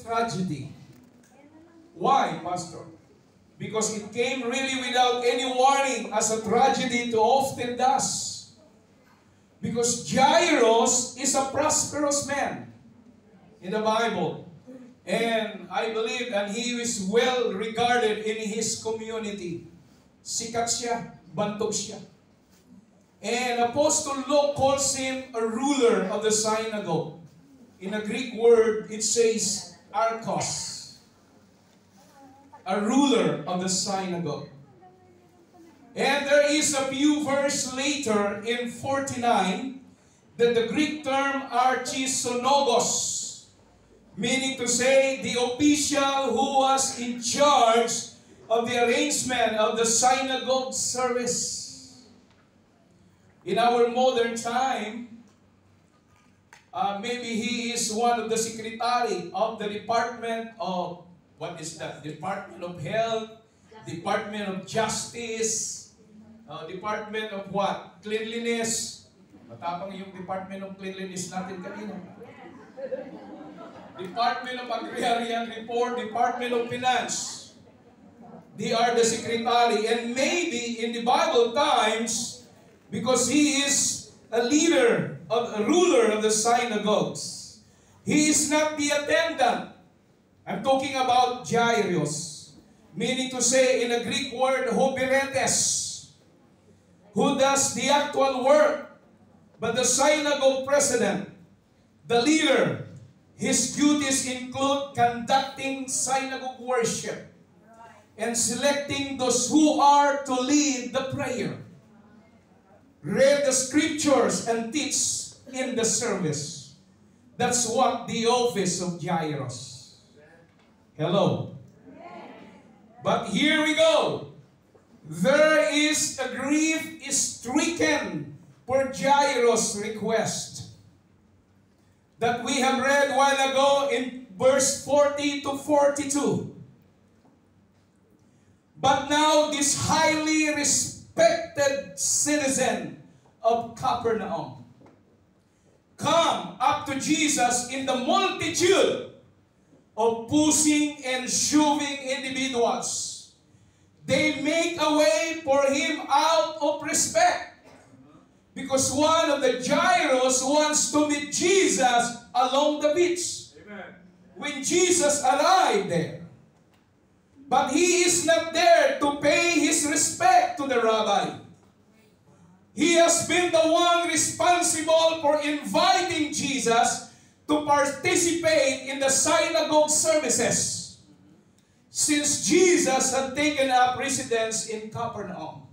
tragedy. Why, Pastor? Because it came really without any warning, as a tragedy too often does. Because Jairus is a prosperous man in the Bible. And I believe, and he is well regarded in his community. Sikat siya, bantog siya. And Apostle Luke calls him a ruler of the synagogue. In a Greek word, it says archos. A ruler of the synagogue. And there is a few verses later in 49 that the Greek term archisonogos, meaning to say the official who was in charge of the arrangement of the synagogue service. In our modern time, maybe he is one of the secretary of the Department of, what is that? Department of Health, Department of Justice, Department of what? Cleanliness. Matapang yung Department of Cleanliness natin kanina. Department of Agrarian Report, Department of Finance. They are the secretary. And maybe in the Bible times, because he is a leader, a ruler of the synagogues, he is not the attendant. I'm talking about Jairus, meaning to say in a Greek word, hoberetes, who does the actual work, but the synagogue president, the leader, his duties include conducting synagogue worship and selecting those who are to lead the prayer, read the scriptures, and teach in the service. That's what the office of Jairus. Hello. But here we go. There is a grief stricken for Jairus' request that we have read a while ago in verse 40 to 42. But now this highly respected citizen of Capernaum come up to Jesus in the multitude of pushing and shoving individuals. They make a way for him out of respect. Because one of the Jairus wants to meet Jesus along the beach. Amen. When Jesus arrived there. But he is not there to pay his respect to the rabbi. He has been the one responsible for inviting Jesus to participate in the synagogue services, since Jesus had taken up residence in Capernaum.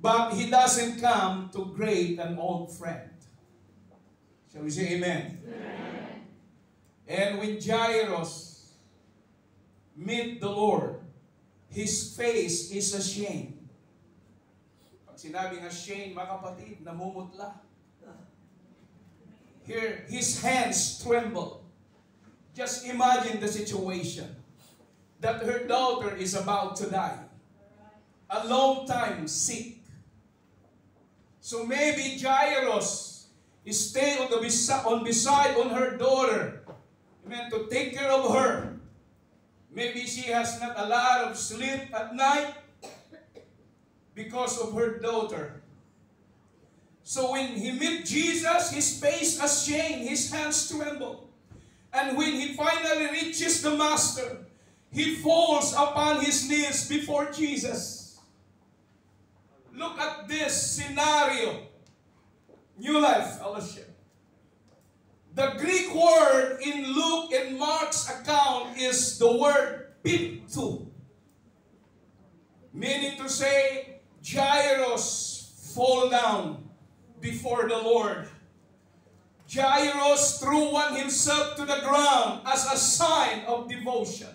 But he doesn't come to greet an old friend. Shall we say amen? Amen. And when Jairus meet the Lord, his face is ashamed. Pag sinabing ashamed, mga kapatid, namumutla. Here, his hands tremble. Just imagine the situation that her daughter is about to die. A long time sick. So maybe Jairus is staying beside her daughter, amen, to take care of her. Maybe she has not a lot of sleep at night because of her daughter. So when he met Jesus, his face ashamed, his hands tremble. And when he finally reaches the Master, he falls upon his knees before Jesus. Look at this scenario. New Life Fellowship. The Greek word in Luke and Mark's account is the word piptu, meaning to say Jairus fall down before the Lord. Jairus threw one himself to the ground as a sign of devotion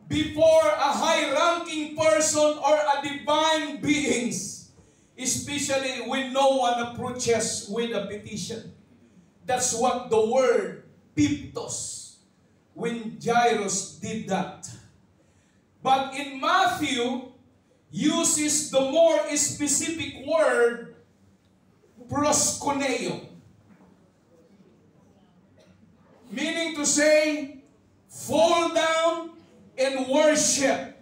before a high-ranking person or a divine beings, especially when no one approaches with a petition. That's what the word piptos, when Jairus did that. But in Matthew, uses the more specific word proskuneo, Meaning to say, fall down and worship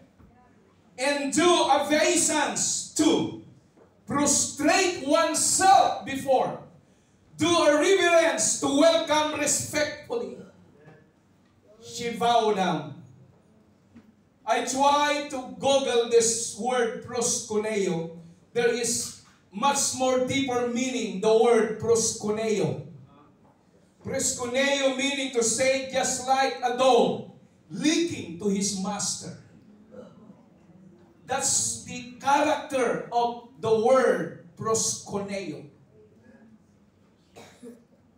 and do obeisance to, prostrate oneself before, do a reverence to welcome respectfully. She bowed down. I tried to Google this word proskuneo. There is much more deeper meaning, the word proskuneo. Proskuneo meaning to say just like a dog licking to his master. That's the character of the word proskuneo.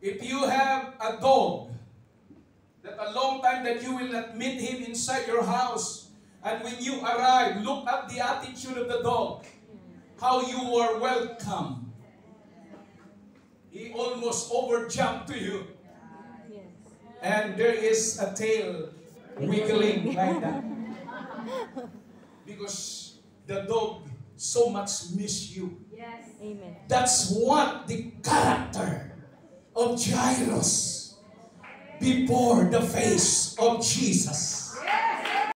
If you have a dog that a long time that you will not meet him inside your house, and when you arrive, look at the attitude of the dog, how you are welcome. He almost overjumped to you. And there is a tail wiggling like that. Because the dog so much miss you. Yes. Amen. That's what the character of Jairus before the face of Jesus.